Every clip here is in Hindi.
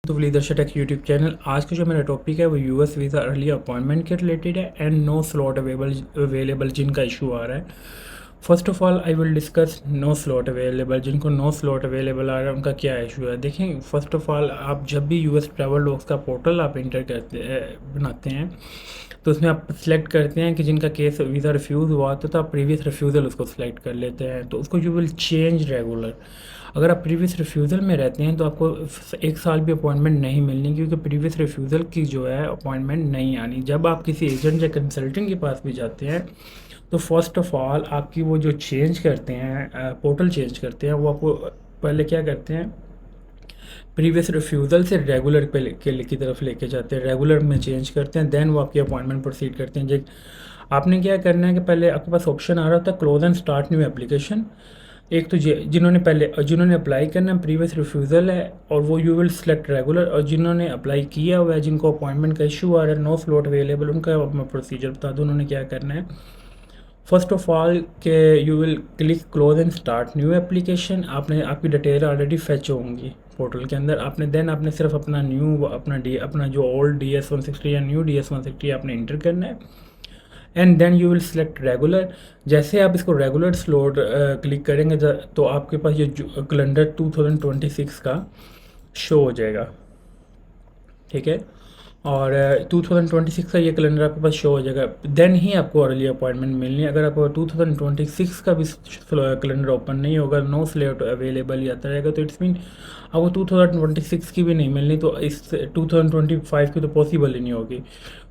तो लीडरशिप टेक यूट्यूब चैनल। आज का जो मेरा टॉपिक है वो यूएस वीज़ा अर्ली अपॉइंटमेंट के रिलेटेड है एंड नो स्लॉट अवेलेबल जिनका इशू आ रहा है। First of all I will discuss no slot available. जिनको नो स्लॉट अवेलेबल आ रहा है उनका क्या इशू है। देखें, फर्स्ट ऑफ ऑल आप जब भी यूएस ट्रैवल लॉग्स का पोर्टल आप इंटर करते बनाते हैं तो उसमें आप सिलेक्ट करते हैं कि जिनका केस वीज़ा रिफ्यूज़ हुआ तो आप प्रीवियस रिफ्यूज़ल उसको सिलेक्ट कर लेते हैं, तो उसको यू विल चेंज रेगुलर। अगर आप प्रीवियस रिफ्यूज़ल में रहते हैं तो आपको 1 साल भी अपॉइंटमेंट नहीं मिलनी, क्योंकि प्रीवियस रिफ्यूज़ल की जो है अपॉइंटमेंट नहीं आनी। जब आप किसी एजेंट या कंसल्टेंट के पास भी जाते हैं तो फर्स्ट ऑफ ऑल आपकी वो जो चेंज करते हैं पोर्टल चेंज करते हैं, वो आपको पहले क्या करते हैं, प्रीवियस रिफ्यूज़ल से रेगुलर की तरफ लेके जाते हैं, रेगुलर में चेंज करते हैं, देन वो आपकी अपॉइंटमेंट प्रोसीड करते हैं। जो आपने क्या करना है कि पहले आपके पास ऑप्शन आ रहा होता है close and start new application. एक तो जिन्होंने अप्लाई करना है प्रीवियस रिफ्यूज़ल है और वो यू विल सेलेक्ट रेगुलर, और जिन्होंने अप्लाई किया हुआ है जिनको अपॉइंटमेंट का इशू आ रहा है, नो स्लॉट अवेलेबल, उनका मैं प्रोसीजर बता दूँ उन्होंने क्या करना है। फर्स्ट ऑफ ऑल के you will click close and start new application. आपने आपकी डिटेल ऑलरेडी फेच होंगी पोर्टल के अंदर। आपने सिर्फ अपना जो ओल्ड DS-160 या न्यू DS-160 आपने इंटर करना है and then you will select regular. जैसे आप इसको रेगुलर स्लॉट क्लिक करेंगे तो आपके पास ये कैलेंडर 2026 का शो हो जाएगा, ठीक है। और 2026 का ये कैलेंडर आपके पास शो हो जाएगा, देन ही आपको अर्ली अपॉइंटमेंट मिलनी है। अगर आपको 2026 का भी कैलेंडर ओपन नहीं होगा, नो स्लॉट अवेलेबल ही आता रहेगा, तो इट्स मीन आपको 2026 की भी नहीं मिलनी, तो इस 2025 की तो पॉसिबल ही नहीं होगी।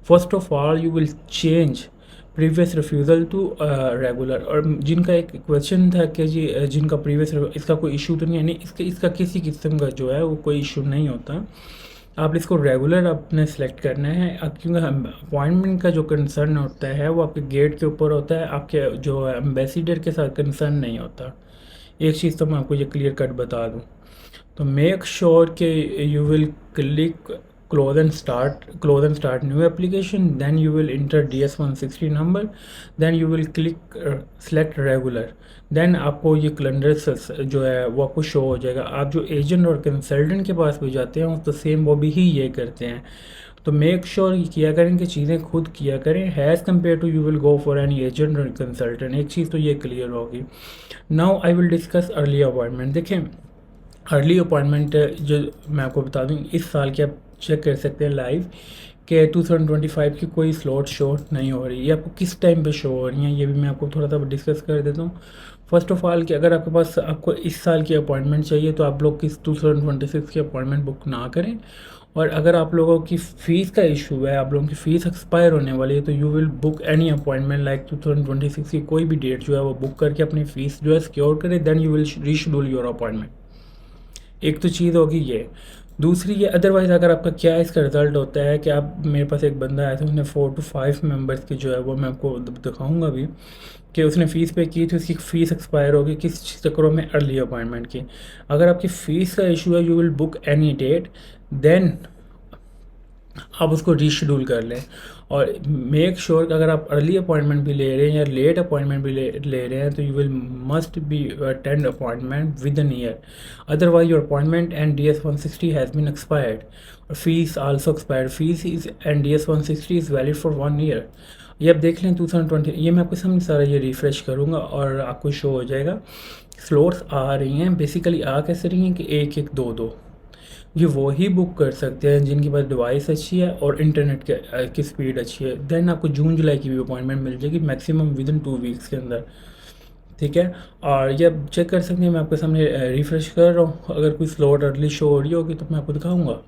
First of all you will change previous refusal to regular. और जिनका एक क्वेश्चन था कि जी जिनका प्रीवियस इसका कोई इशू तो नहीं है, नहीं इसका किसी किस्म का जो है वो कोई इशू नहीं होता। आप इसको रेगुलर आपने सेलेक्ट करना है, क्योंकि अपॉइंटमेंट का जो कंसर्न होता है वो आपके गेट के ऊपर होता है, आपके जो एम्बेसडर के साथ कंसर्न नहीं होता। एक चीज़ तो मैं आपको ये क्लियर कट बता दूँ, तो मेक श्योर कि you will click close and start new application, then you will enter DS-160 number, then you will click select regular, then आपको ये कैलेंडर जो है वो आपको शो हो जाएगा। आप जो एजेंट और कंसल्टेंट के पास भी जाते हैं तो सेम वो भी ही ये करते हैं, तो मेक श्योर किया करें कि चीज़ें खुद किया करें has compare to you will go for any agent और कंसल्टेंट। एक चीज़ तो ये क्लियर होगी। Now I will discuss early appointment. देखें, अर्ली अपॉइंटमेंट जो मैं आपको बता दूं, इस साल के आप चेक कर सकते हैं लाइव कि 2025 की कोई स्लॉट शो नहीं हो रही, ये आपको किस टाइम पे शो हो रही हैं ये भी मैं आपको थोड़ा सा डिस्कस कर देता हूँ। फर्स्ट ऑफ ऑल कि अगर आपके पास आपको इस साल की अपॉइंटमेंट चाहिए तो आप लोग किस 2026 की अपॉइंटमेंट बुक ना करें। और अगर आप लोगों की फ़ीस का इशू है, आप लोगों की फ़ीस एक्सपायर होने वाली है, तो you will book any appointment like 2026 की कोई भी डेट जो है वो बुक करके अपनी फ़ीस जो है सिक्योर करें, then you will reschedule your appointment. एक तो चीज़ होगी ये। दूसरी ये, अदरवाइज़ अगर आपका क्या इसका रिज़ल्ट होता है कि आप, मेरे पास एक बंदा आया था उसने 4 to 5 मेंबर्स की जो है वो मैं आपको दिखाऊंगा भी कि उसने फ़ीस पे की थी, उसकी फ़ीस एक्सपायर होगी किस चक्करों में, अर्ली अपॉइंटमेंट की। अगर आपकी फ़ीस का इशू है you will book any date, then आप उसको रीशेड्यूल कर लें। और मेक श्योर कि अगर आप अर्ली अपॉइंटमेंट भी ले रहे हैं या लेट अपॉइंटमेंट भी ले रहे हैं तो you will must be attend appointment with an year, otherwise your appointment and DS-160 has been expired और fees also expired. Fees is and DS-160 is valid for 1 year. ये आप देख लें 2020, ये मैं आपको समझ सारा ये रिफ़्रेश करूँगा और आपको शो हो जाएगा। स्लॉट्स आ रही हैं, बेसिकली आ कैसे रही हैं कि एक एक दो दो, ये वो ही बुक कर सकते हैं जिनके पास डिवाइस अच्छी है और इंटरनेट की स्पीड अच्छी है। देन आपको जून जुलाई की भी अपॉइंटमेंट मिल जाएगी मैक्सिमम विद इन 2 वीक्स के अंदर, ठीक है। और ये आप चेक कर सकते हैं, मैं आपके सामने रिफ़्रेश कर रहा हूँ। अगर कोई स्लॉट अर्ली शो हो रही होगी तो मैं आपको दिखाऊँगा,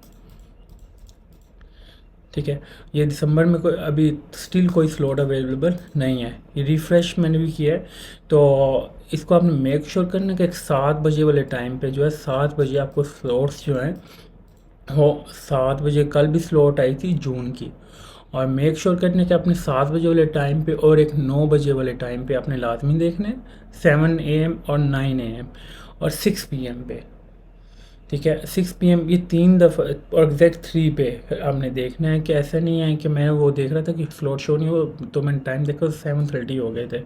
ठीक है। ये दिसंबर में कोई अभी स्टिल कोई स्लॉट अवेलेबल नहीं है, ये रिफ़्रेश मैंने भी किया है। तो इसको आपने मेक श्योर करना कि 7 बजे वाले टाइम पे जो है 7 बजे आपको स्लॉट्स जो हैं हो। 7 बजे कल भी स्लॉट आई थी जून की, और मेक श्योर करने के अपने 7 बजे वाले टाइम पे और एक 9 बजे वाले टाइम पे आपने लाजमी देखने, 7 AM और 9 AM और 6 PM पे, ठीक है। 6 PM ये 3 दफ़ा और एग्जैक्ट 3 पे आपने देखना है। कि ऐसा नहीं है कि मैं वो देख रहा था कि स्लॉट शो नहीं हो तो मैंने टाइम देखा 7:30 हो गए थे,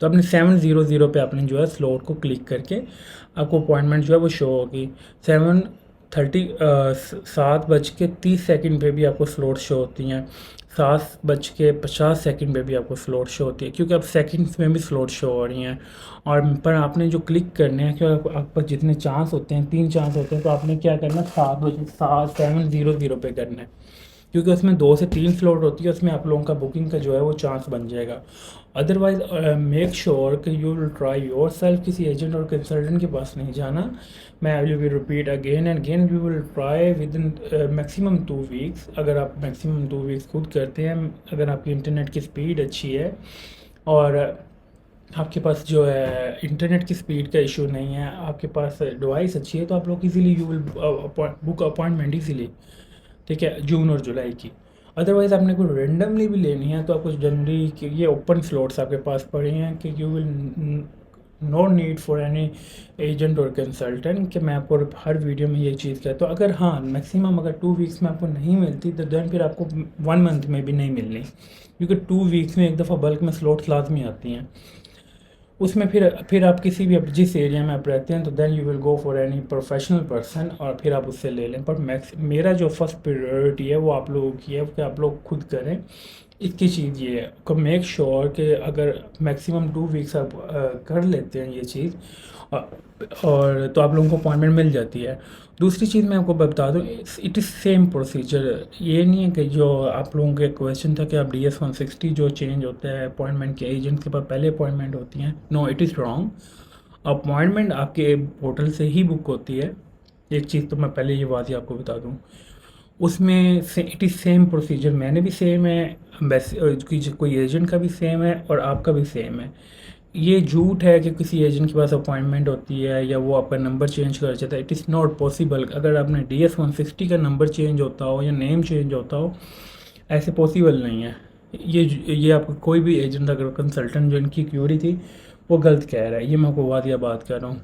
तो आपने 7:00 पे आपने जो है स्लॉट को क्लिक करके आपको अपॉइंटमेंट जो है वो शो होगी। 7:30 पे भी आपको स्लॉट शो होती हैं, 7:50 पे भी आपको स्लॉट शो होती है, क्योंकि अब सेकंड्स में भी स्लॉट शो हो रही हैं। और पर आपने जो क्लिक करने हैं, क्योंकि आपके पास जितने चांस होते हैं 3 चांस होते हैं, तो आपने क्या करना है 7:0700 पे करना है, क्योंकि उसमें 2 से 3 स्लॉट होती है, उसमें आप लोगों का बुकिंग का जो है वो चांस बन जाएगा। अदरवाइज मेक श्योर कि you will try your self, किसी एजेंट और कंसल्टेंट के पास नहीं जाना। मैं आई will repeat again and again, you will try with in maximum 2 weeks. अगर आप मैक्सिमम 2 वीक्स खुद करते हैं, अगर आपकी इंटरनेट की स्पीड अच्छी है और आपके पास जो है इंटरनेट की स्पीड का इशू नहीं है, आपके पास डिवाइस अच्छी है, तो आप लोग easily you will book appointment easily, ठीक है, जून और जुलाई की। अदरवाइज़ आपने कोई रेंडमली भी लेनी है तो आपको जनवरी के ये ओपन स्लॉट्स आपके पास पड़े हैं कि you will no need for any agent और कंसल्टेंट, कि मैं आपको हर वीडियो में ये चीज़ कहता हूँ। अगर हाँ मैक्सिमम अगर 2 वीक्स में आपको नहीं मिलती तो देन फिर आपको 1 मंथ में भी नहीं मिलनी, क्योंकि 2 वीक्स में एक दफ़ा बल्क में स्लॉट्स लाजमी आती हैं। उसमें फिर आप किसी भी जिस एरिया में आप रहते हैं तो then you will go for any professional person और फिर आप उससे ले लें। पर मेरा जो फर्स्ट प्रायोरिटी है वो आप लोगों की है कि आप लोग खुद करें। इसकी चीज़ ये है कि मेक श्योर कि अगर मैक्सिमम 2 वीक्स आप कर लेते हैं ये चीज़, और तो आप लोगों को अपॉइंटमेंट मिल जाती है। दूसरी चीज़ मैं आपको बता दूं, इट इज़ सेम प्रोसीजर। ये नहीं है कि जो आप लोगों का क्वेश्चन था कि आप DS-160 जो चेंज होता है अपॉइंटमेंट के एजेंट्स के पास पहले अपॉइंटमेंट होती हैं, no it is wrong. Appointment आपके पोर्टल से ही बुक होती है। एक चीज़ तो मैं पहले ये बात ही आपको बता दूँ, उसमें से इट इज़ सेम प्रोसीजर, मैंने भी सेम है, वैसे कोई एजेंट का भी सेम है और आपका भी सेम है। ये झूठ है कि किसी एजेंट के पास अपॉइंटमेंट होती है या वो आपका नंबर चेंज कर देता है, इट इज़ नॉट पॉसिबल। अगर आपने DS-160 का नंबर चेंज होता हो या नेम चेंज होता हो, ऐसे पॉसिबल नहीं है। ये आपको कोई भी एजेंट अगर कंसल्टेंट जो इनकी क्यूरी थी वो गलत कह रहा है, ये मैं आपको वादिया बात कर रहा हूँ।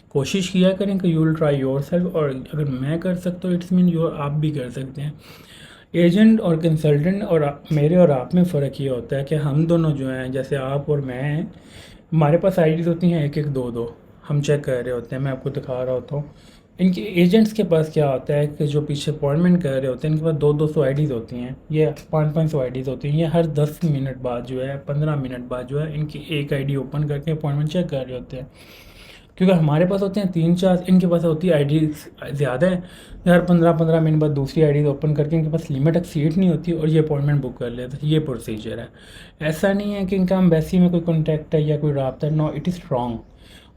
कोशिश किया करें कि you will try your self, और अगर मैं कर सकता हूँ इट्स मीन योर आप भी कर सकते हैं। एजेंट और कंसल्टेंट और मेरे और आप में फ़र्क ये होता है कि हम दोनों जो हैं, जैसे आप और मैं हैं, हमारे पास आईडीज़ होती हैं 1-1, 2-2, हम चेक कर रहे होते हैं, मैं आपको दिखा रहा होता हूँ। इनके एजेंट्स के पास क्या होता है कि जो पीछे अपॉइंटमेंट कर रहे होते हैं, इनके पास 200-200 आईडीज़ होती हैं, ये 500-500 आईडीज़ होती हैं। ये हर 10 मिनट बाद जो है 15 मिनट बाद जो है इनकी एक आईडी ओपन करके अपॉइंटमेंट चेक कर रहे होते हैं। क्योंकि हमारे पास होते हैं 3-4, इनके पास होती है आईडी ज़्यादा है, हर 15-15 मिनट बाद दूसरी आईडी ओपन करके इनके पास लिमिट एक्सीड नहीं होती और ये अपॉइंटमेंट बुक कर लेते हैं। ये प्रोसीजर है। ऐसा नहीं है कि इनका एम्बेसी में कोई कॉन्टैक्ट है या कोई रब्ता है, नो इट इज़ रॉन्ग।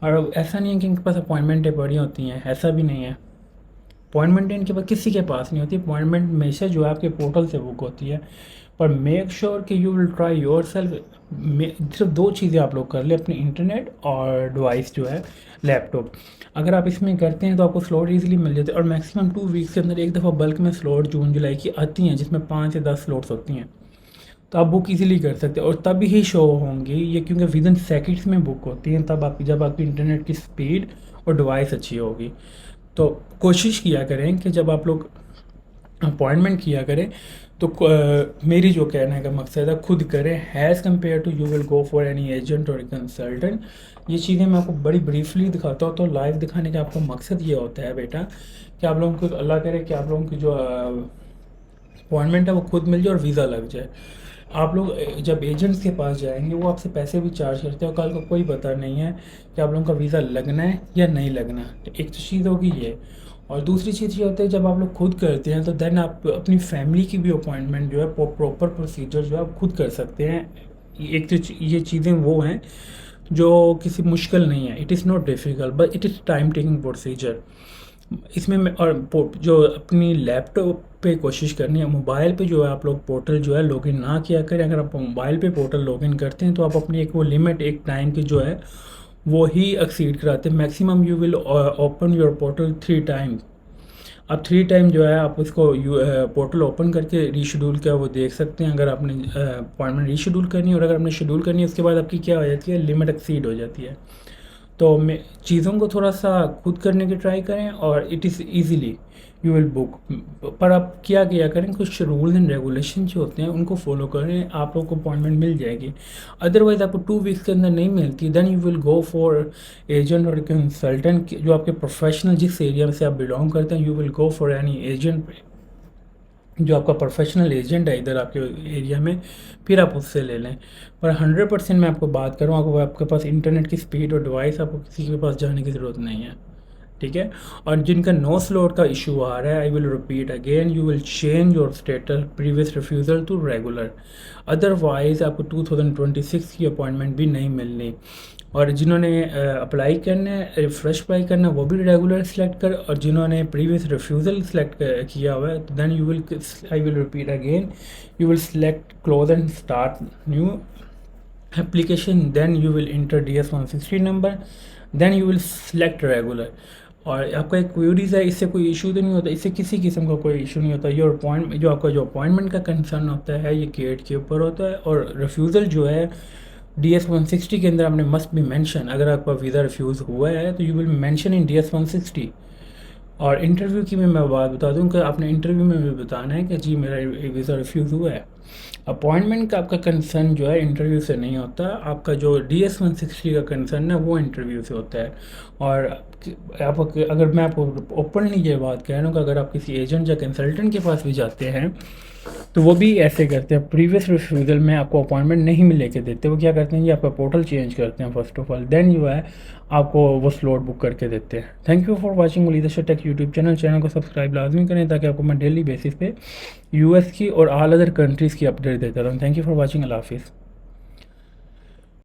और ऐसा नहीं है कि इनके पास अपॉइंटमेंटें पड़ी होती हैं, ऐसा भी नहीं है। अपॉइंटमेंट इनके पास किसी के पास नहीं होती, अपॉइंटमेंट हमेशा जो है आपके पोर्टल से बुक होती है। पर मेक श्योर कि you will try your self. सिर्फ 2 चीज़ें आप लोग कर ले, अपनी इंटरनेट और डिवाइस जो है लैपटॉप। अगर आप इसमें करते हैं तो आपको स्लॉट इजीली मिल जाते हैं, और मैक्सिमम 2 वीक्स के अंदर एक दफ़ा बल्क में स्लॉट जून जुलाई की आती हैं, जिसमें 5 से 10 स्लॉट्स होती हैं, तो आप बुक इजीली कर सकते हैं। और तभी ही शो होंगी ये, क्योंकि विद इन सेकेंड्स में बुक होती हैं, तब आपकी जब आपकी इंटरनेट की स्पीड और डिवाइस अच्छी होगी। तो कोशिश किया करें कि जब आप लोग अपॉइंटमेंट किया करें तो मेरी जो कहने का मकसद है, खुद करें as compare to you will go for any agent और कंसल्टेंट। ये चीज़ें मैं आपको बड़ी ब्रीफली दिखाता हूँ। तो लाइव दिखाने का आपका मकसद ये होता है बेटा कि आप लोगों को, अल्लाह करे कि आप लोगों की जो अपॉइंटमेंट है वो खुद मिल जाए और वीज़ा लग जाए। आप लोग जब एजेंट्स के पास जाएंगे वो आपसे पैसे भी चार्ज करते हैं, और कल को कोई पता नहीं है कि आप लोगों का वीज़ा लगना है या नहीं लगना। एक तो चीज़ होगी ये, और दूसरी चीज़ ये होती है जब आप लोग खुद करते हैं तो देन आप अपनी फैमिली की भी अपॉइंटमेंट जो है प्रॉपर प्रोसीजर जो है आप खुद कर सकते हैं। एक तो ये चीज़ें वो हैं जो किसी मुश्किल नहीं है, it is not difficult but it is time taking procedure. इसमें मैं और जो अपनी लैपटॉप पे कोशिश करनी है, मोबाइल पे जो है आप लोग पोर्टल जो है लॉगिन ना किया करें। अगर आप मोबाइल पे पोर्टल लॉगिन करते हैं तो आप अपनी एक वो लिमिट, एक टाइम की जो है वो ही एक्सीड कराते हैं। Maximum you will open your portal 3 time. अब 3 टाइम जो है आप उसको पोर्टल ओपन करके रीशेड्यूल किया वो देख सकते हैं, अगर आपने अपॉइंटमेंट रीशेड्यूल करनी है। और अगर आपने शेड्यूल करनी है उसके बाद आपकी क्या हो जाती है, लिमिट एक्सीड हो जाती है। तो मैं चीज़ों को थोड़ा सा खुद करने की ट्राई करें, और it is easily you will book. पर आप क्या किया करें, कुछ रूल्स एंड रेगुलेशन जो होते हैं उनको फॉलो करें, आप लोग को अपॉइंटमेंट मिल जाएगी। अदरवाइज़ आपको 2 वीक्स के अंदर नहीं मिलती, then you will go for agent और कंसल्टेंट, जो आपके प्रोफेशनल जिस एरिया में से आप बिलोंग करते हैं, you will go for any agent जो आपका प्रोफेशनल एजेंट है इधर आपके एरिया में, फिर आप उससे ले लें। पर 100% मैं आपको बात करूँ, आपके पास इंटरनेट की स्पीड और डिवाइस, आपको किसी के पास जाने की ज़रूरत नहीं है, ठीक है। और जिनका नो स्लॉट का इशू आ रहा है, I will repeat again, you will change your status previous refusal to regular, otherwise आपको 2026 की अपॉइंटमेंट भी नहीं मिलनी। और जिन्होंने अप्लाई करना है, रिफ्रेश अप्लाई करना है, वो भी रेगुलर सेलेक्ट कर, और जिन्होंने प्रीवियस रिफ्यूज़ल सेलेक्ट किया हुआ है, then you will, I will repeat again, you will select close and start new application, then you will enter DS-160 number, then you will select regular। और आपका एक क्वेरीज है, इससे कोई इशू तो नहीं होता, इससे किसी किस्म का कोई इशू नहीं होता। योर अपॉइंटमेंट, जो आपका जो अपॉइंटमेंट का कंसर्न होता है, ये गेट के ऊपर होता है। और रिफ्यूज़ल जो है DS-160 के अंदर आपने मस्ट बी मेंशन, अगर आपका वीज़ा रिफ्यूज़ हुआ है तो you will mention in DS-160। और इंटरव्यू की मैं बात बता दूं कि आपने इंटरव्यू में भी बताना है कि जी मेरा वीज़ा रिफ्यूज़ हुआ है। अपॉइंटमेंट का आपका कंसर्न जो है इंटरव्यू से नहीं होता, आपका जो DS-160 का कंसर्न है वो इंटरव्यू से होता है। और आप, अगर मैं आपको ओपनली ये बात कह रहा हूँ कि अगर आप किसी एजेंट या कंसल्टेंट के पास भी जाते हैं तो वो भी ऐसे करते हैं, प्रीवियस रिफ्यूज़ल में आपको अपॉइंटमेंट नहीं मिल लेके देते। वो क्या करते हैं, ये आपका पोर्टल चेंज करते हैं first of all, then you है आपको वो स्लॉट बुक करके देते हैं। Thank you for watching leadership tech YouTube channel को सब्सक्राइब लाजमी करें, ताकि आपको मैं डेली बेसिस पे यूएस की और ऑल अदर कंट्रीज़ की अपडेट देता रहूँ। थैंक यू फॉर वाचिंग, अल्लाह हाफिज़।